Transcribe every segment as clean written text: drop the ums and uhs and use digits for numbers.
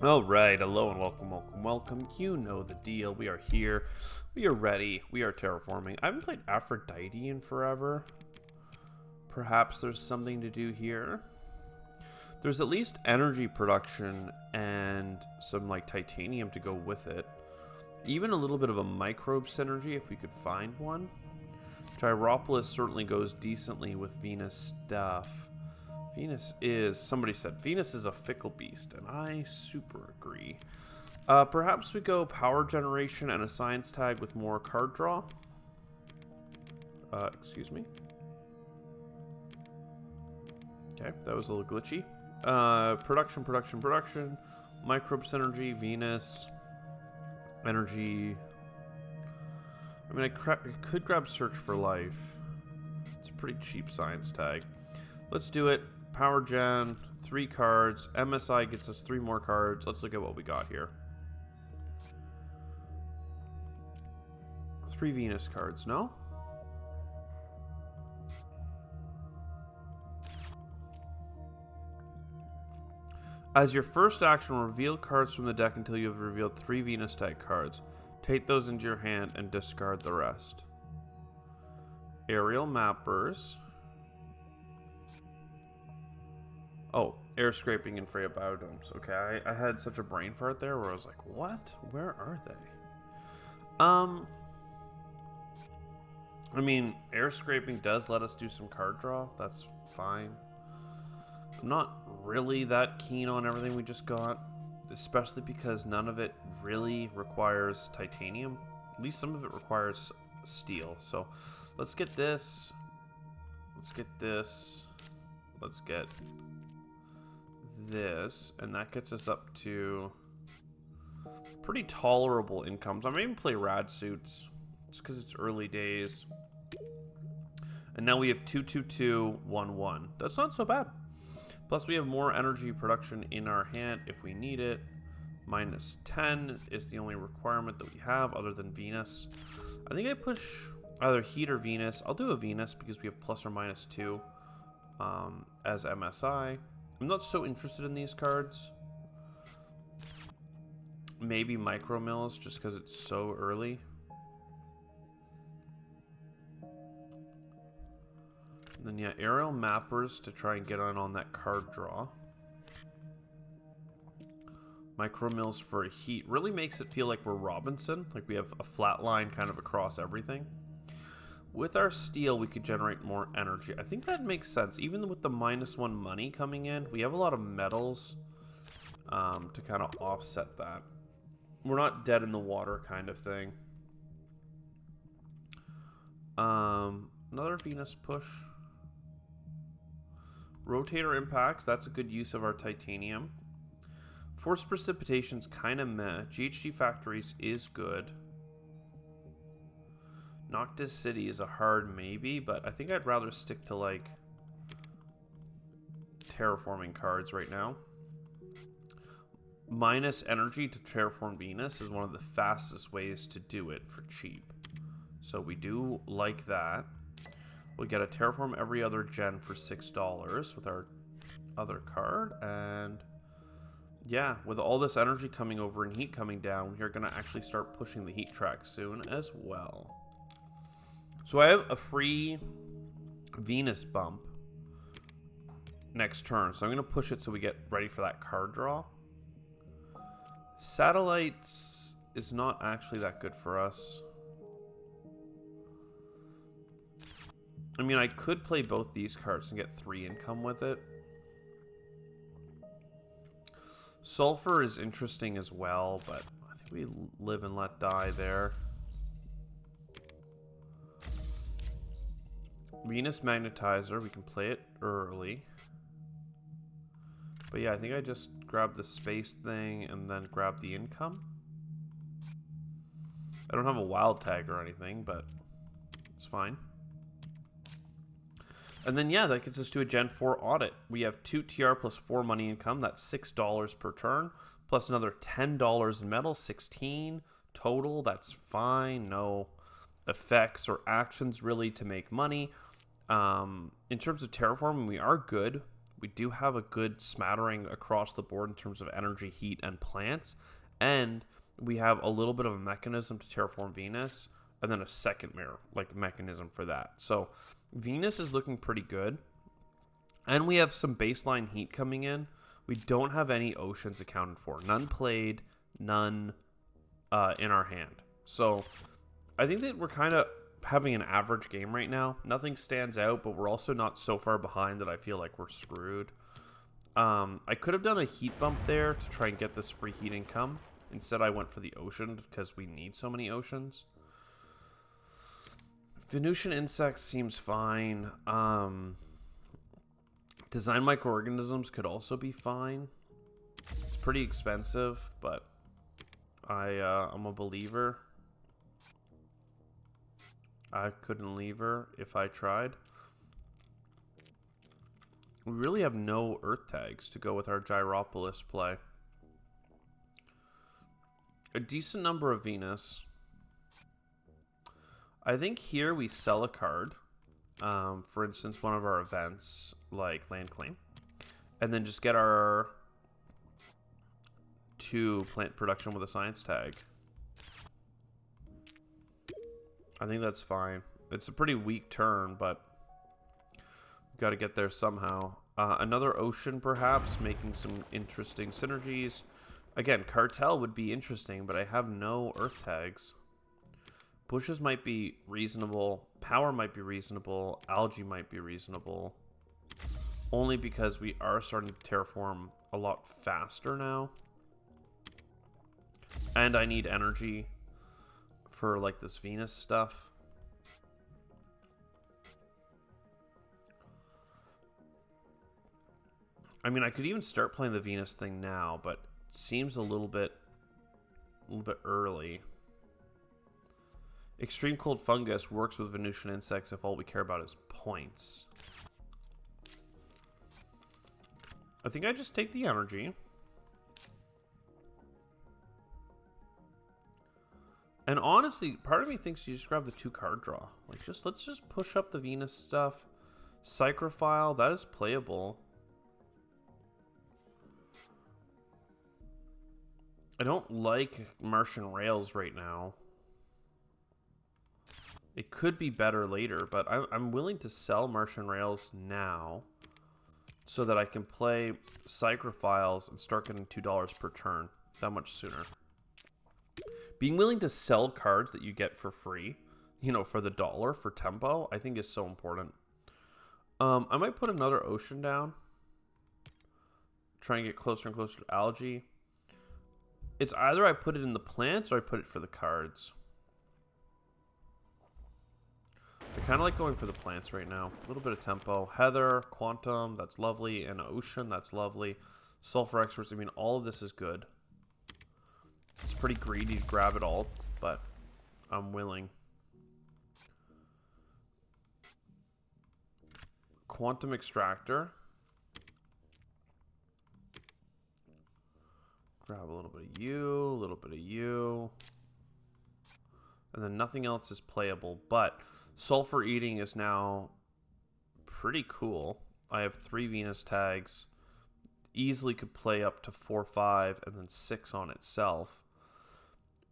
All right, hello and welcome. You know the deal. We are here. We are ready. We are terraforming. I haven't played Aphrodite in forever. Perhaps there's something to do here. There's at least energy production and some like titanium to go with it. Even a little bit of a microbe synergy if we could find one. Gyropolis certainly goes decently with Venus stuff. Somebody said, Venus is a fickle beast, and I super agree. Perhaps we go power generation and a science tag with more card draw. Excuse me. Okay, that was a little glitchy. Production. Microbe synergy, Venus. Energy. I mean, I could grab Search for Life. It's a pretty cheap science tag. Let's do it. Power Gen, 3 cards. MSI gets us 3 more cards. Let's look at what we got here. 3 Venus cards, no? As your first action, reveal cards from the deck until you have revealed 3 Venus type cards. Take those into your hand and discard the rest. Aerial Mappers. Oh, air scraping and Freya biodomes. Okay, I had such a brain fart there where I was like, what? Where are they? I mean, air scraping does let us do some card draw. That's fine. I'm not really that keen on everything we just got, especially because none of it really requires titanium. At least some of it requires steel. So let's get this. Let's get this. Let's get this, and that gets us up to pretty tolerable incomes. I may even play rad suits just because it's early days. And now we have 2/2/2/1/1. That's not so bad. Plus we have more energy production in our hand if we need it. -10 is the only requirement that we have other than Venus. I think I push either Heat or Venus. I'll do a Venus because we have plus or -2 as MSI. I'm not so interested in these cards. Maybe Micro Mills just because it's so early. And then yeah, Aerial Mappers to try and get on that card draw. Micro Mills for a Heat really makes it feel like we're Robinson, like we have a flat line kind of across everything. With our steel, we could generate more energy. I think that makes sense. Even with the -1 money coming in, we have a lot of metals to kind of offset that. We're not dead in the water kind of thing. Another Venus push. Rotator impacts. That's a good use of our titanium. Force precipitation's kind of meh. GHG factories is good. Noctis City is a hard maybe, but I think I'd rather stick to like terraforming cards right now. Minus energy to terraform Venus is one of the fastest ways to do it for cheap. So we do like that. We get a terraform every other gen for $6 with our other card. And yeah, with all this energy coming over and heat coming down, we're going to actually start pushing the heat track soon as well. So I have a free Venus bump next turn. So I'm going to push it so we get ready for that card draw. Satellites is not actually that good for us. I mean, I could play both these cards and get 3 income with it. Sulfur is interesting as well, but I think we live and let die there. Venus Magnetizer, we can play it early. But yeah, I think I just grabbed the space thing and then grab the income. I don't have a wild tag or anything, but it's fine. And then yeah, that gets us to a Gen 4 audit. We have 2 TR plus 4 money income. That's $6 per turn. Plus another $10 in metal, 16 total. That's fine. No effects or actions really to make money. In terms of terraforming, we are good. We do have a good smattering across the board in terms of energy, heat, and plants. And we have a little bit of a mechanism to terraform Venus, and then a second mirror, like mechanism for that. So Venus is looking pretty good. And we have some baseline heat coming in. We don't have any oceans accounted for. None played, none in our hand. So I think that we're kind of having an average game right now. Nothing stands out, but we're also not so far behind that I feel like we're screwed. I could have done a heat bump there to try and get this free heat income. Instead, I went for the ocean because we need so many oceans. Venusian insects seems fine. Design microorganisms could also be fine. It's pretty expensive, but I'm a believer. I couldn't leave her if I tried. We really have no Earth tags to go with our Gyropolis play. A decent number of Venus. I think here we sell a card. For instance, one of our events, like Land Claim. And then just get our 2 plant production with a science tag. I think that's fine. It's a pretty weak turn, but we've got to get there somehow. Another ocean, perhaps, making some interesting synergies. Again, Cartel would be interesting, but I have no Earth tags. Bushes might be reasonable. Power might be reasonable. Algae might be reasonable. Only because we are starting to terraform a lot faster now. And I need energy for like this Venus stuff. I mean, I could even start playing the Venus thing now, but it seems a little bit early. Extreme Cold Fungus works with Venusian insects if all we care about is points. I think I just take the energy. And honestly, part of me thinks you just grab the 2 card draw. Like, let's just push up the Venus stuff. Psychrophile, that is playable. I don't like Martian Rails right now. It could be better later, but I'm willing to sell Martian Rails now so that I can play Psychrophiles and start getting $2 per turn that much sooner. Being willing to sell cards that you get for free, you know, for the $1 for tempo, I think is so important. I might put another ocean down. Try and get closer and closer to algae. It's either I put it in the plants or I put it for the cards. I kind of like going for the plants right now. A little bit of tempo. Heather, Quantum, that's lovely. And Ocean, that's lovely. Sulfur Experts, I mean, all of this is good. It's pretty greedy to grab it all, but I'm willing. Quantum Extractor. Grab a little bit of you, a little bit of you. And then nothing else is playable, but Sulfur Eating is now pretty cool. I have 3 Venus tags. Easily could play up to 4, 5, and then 6 on itself.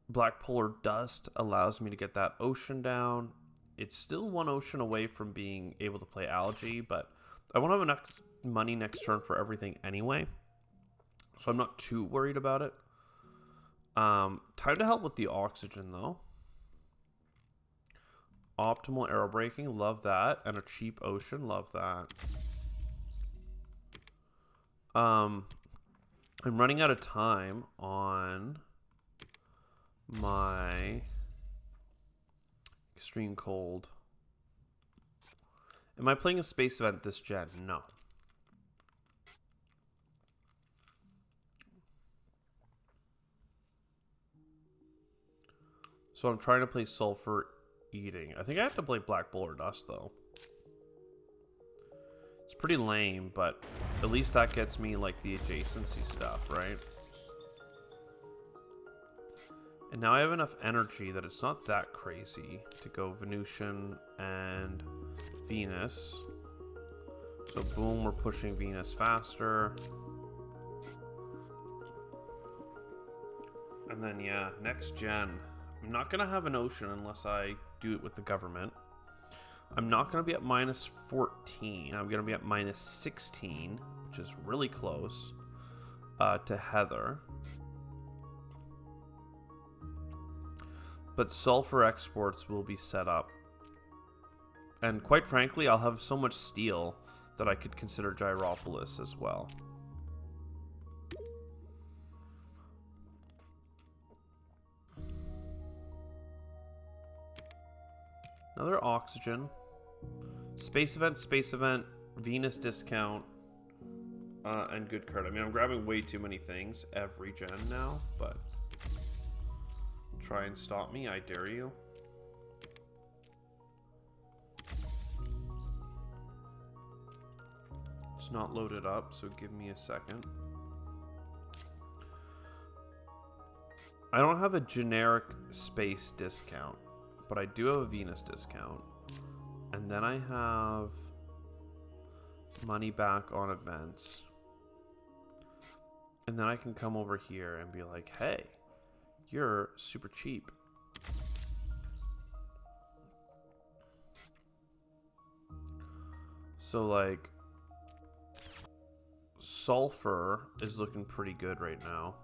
Black Polar Dust allows me to get that ocean down. It's still 1 ocean away from being able to play algae, but I won't have enough money next turn for everything anyway. So I'm not too worried about it. Time to help with the oxygen, though. Optimal arrow braking, love that. And a cheap ocean, love that. I'm running out of time on my Extreme Cold. Am I playing a space event this gen? No. So I'm trying to play Sulfur Eating. I think I have to play Black Polar Dust, though. It's pretty lame, but at least that gets me, like, the adjacency stuff, right? And now I have enough energy that it's not that crazy to go Venusian and Venus. So boom, we're pushing Venus faster. And then, yeah, next gen. I'm not going to have an ocean unless I do it with the government. I'm not going to be at minus 14. I'm going to be at minus 16, which is really close to Heather. But sulfur exports will be set up. And quite frankly, I'll have so much steel that I could consider Gyropolis as well. Another oxygen. Space event, Venus discount, and good card. I mean, I'm grabbing way too many things every gen now, but try and stop me, I dare you. It's not loaded up, so give me a second. I don't have a generic space discount, but I do have a Venus discount. And then I have money back on events. And then I can come over here and be like, hey, you're super cheap. So like, sulfur is looking pretty good right now.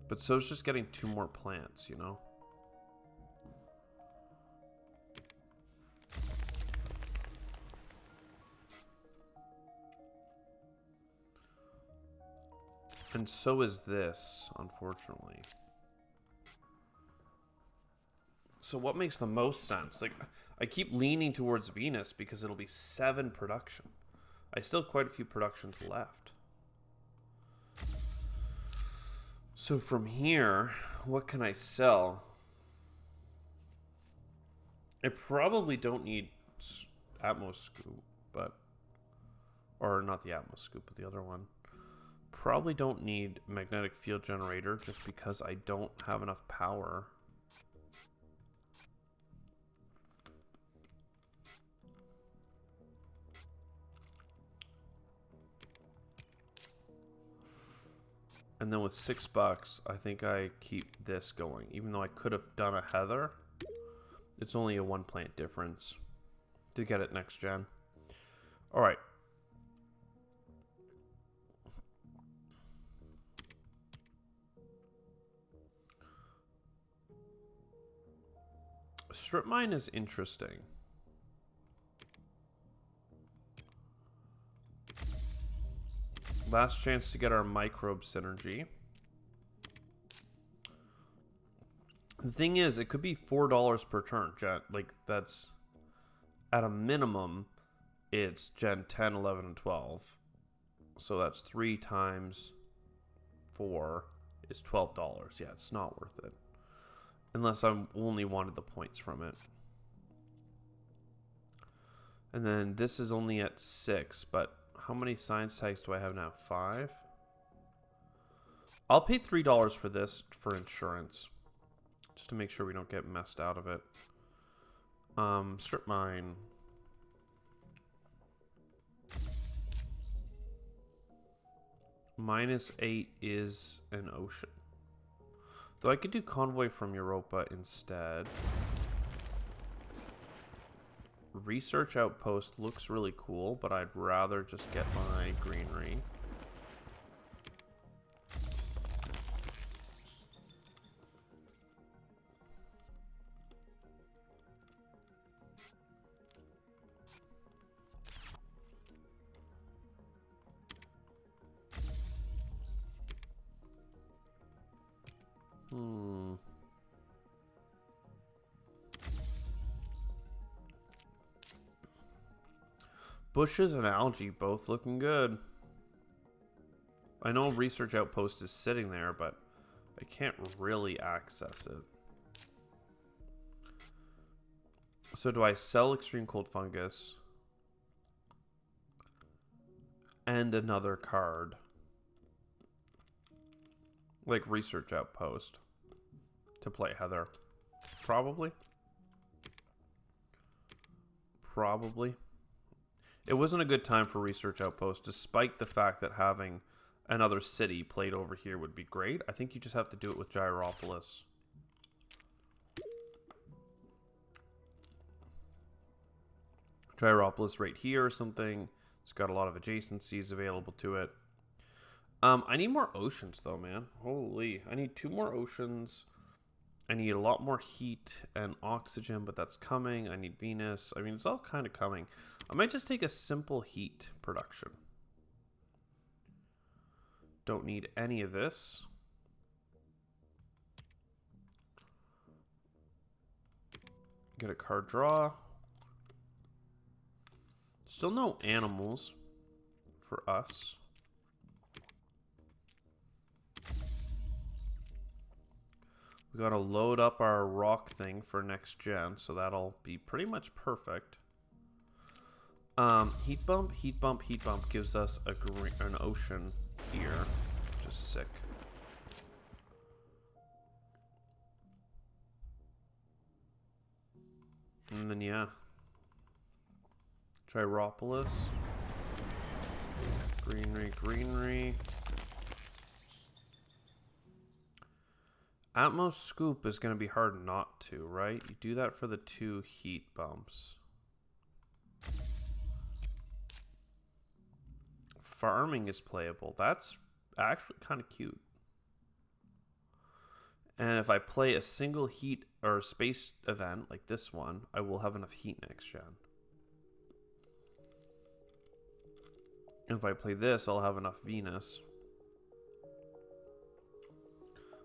But so is just getting 2 more plants, you know? And so is this, unfortunately. So what makes the most sense? Like, I keep leaning towards Venus because it'll be 7 production. I still have quite a few productions left. So from here, what can I sell? I probably don't need Atmos Scoop, but... Or not the Atmos Scoop, but the other one. Probably don't need Magnetic Field Generator just because I don't have enough power. And then with $6, I think I keep this going. Even though I could have done a Heather, it's only a 1 plant difference to get it next gen. All right. Strip mine is interesting. Last chance to get our microbe synergy. The thing is, it could be $4 per turn, Gen. Like, that's at a minimum, it's Gen 10, 11, and 12. So that's 3 times 4 is $12. Yeah, it's not worth it. Unless I only wanted the points from it. And then this is only at 6, but how many science tags do I have now? 5? I'll pay $3 for this for insurance. Just to make sure we don't get messed out of it. Strip mine. -8 is an ocean. Though I could do Convoy from Europa instead. Research Outpost looks really cool, but I'd rather just get my greenery. Bushes and algae both looking good. I know Research Outpost is sitting there, but I can't really access it. So do I sell Extreme Cold Fungus and another card? Like Research Outpost to play Heather. Probably. It wasn't a good time for research outposts, despite the fact that having another city played over here would be great. I think you just have to do it with Gyropolis. Gyropolis right here or something. It's got a lot of adjacencies available to it. I need more oceans though, man. Holy, I need 2 more oceans. I need a lot more heat and oxygen, but that's coming. I need Venus. I mean, it's all kind of coming. I might just take a simple heat production. Don't need any of this. Get a card draw. Still no animals for us. We gotta load up our rock thing for next gen, so that'll be pretty much perfect. Heat bump, heat bump, heat bump gives us an ocean here, which is sick. And then yeah, Gyropolis, greenery, greenery. Atmos Scoop is going to be hard not to, right? You do that for the 2 heat bumps. Farming is playable. That's actually kind of cute. And if I play a single heat or space event like this one, I will have enough heat next gen. If I play this, I'll have enough Venus.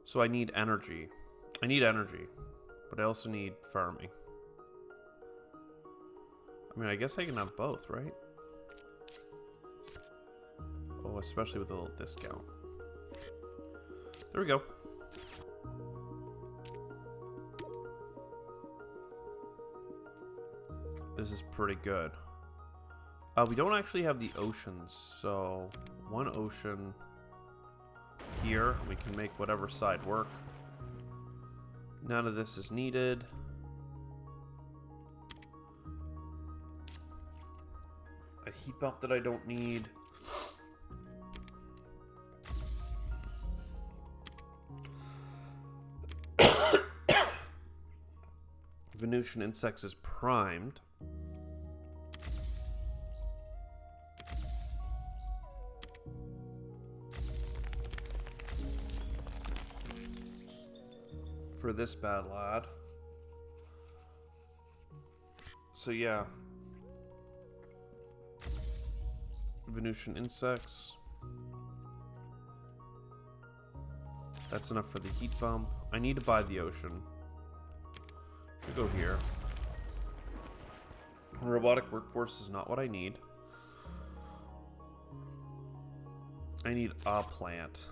So I need energy. I need energy, but I also need farming. I mean, I guess I can have both, right? Oh, especially with a little discount. There we go. This is pretty good. We don't actually have the oceans, so 1 ocean here. We can make whatever side work. None of this is needed. A heat bump that I don't need. Venusian Insects is primed. For this bad lad. So yeah. Venusian Insects. That's enough for the heat bump. I need to buy the ocean. Should go here. Robotic workforce is not what I need. I need a plant.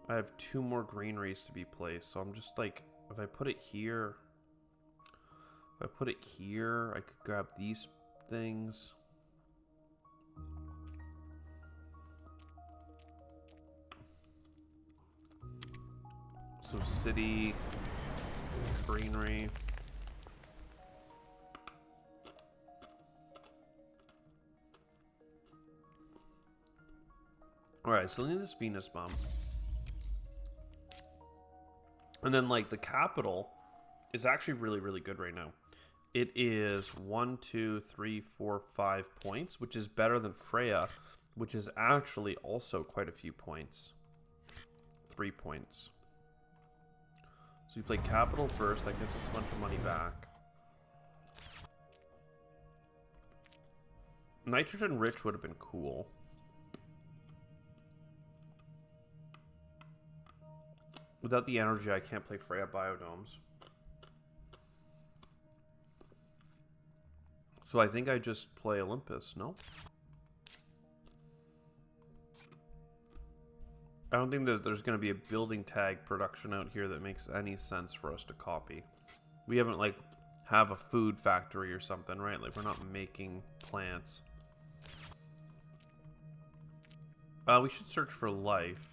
I have 2 more greeneries to be placed, so I'm just like, if I put it here, I could grab these things. So city, greenery. Alright, so I need this Venus bomb. And then, like, the capital is actually really, really good right now. It is 1, 2, 3, 4, 5 points, which is better than Freya, which is actually also quite a few points. 3 points. So you play capital first, that gets us a bunch of money back. Nitrogen rich would have been cool. Without the energy, I can't play Freya Biodomes. So I think I just play Olympus, no? I don't think that there's going to be a building tag production out here that makes any sense for us to copy. We haven't, like, have a food factory or something, right? Like, we're not making plants. We should search for life.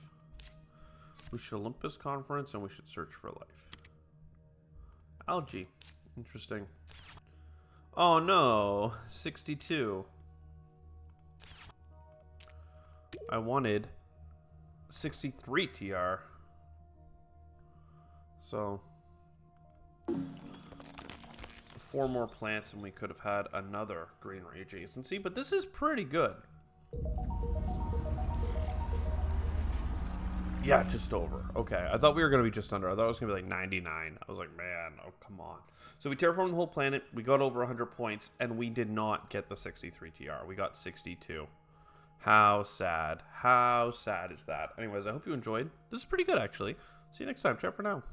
We should Olympus Conference, and we should search for life. Algae. Interesting. Oh no, 62. I wanted 63 TR. So 4 more plants and we could have had another greenery adjacency, but this is pretty good. Yeah, just over. Okay, I thought we were going to be just under. I thought it was going to be like 99. I was like, man, oh, come on. So we terraformed the whole planet. We got over 100 points, and we did not get the 63 TR. We got 62. How sad. How sad is that? Anyways, I hope you enjoyed. This is pretty good, actually. See you next time. Ciao for now.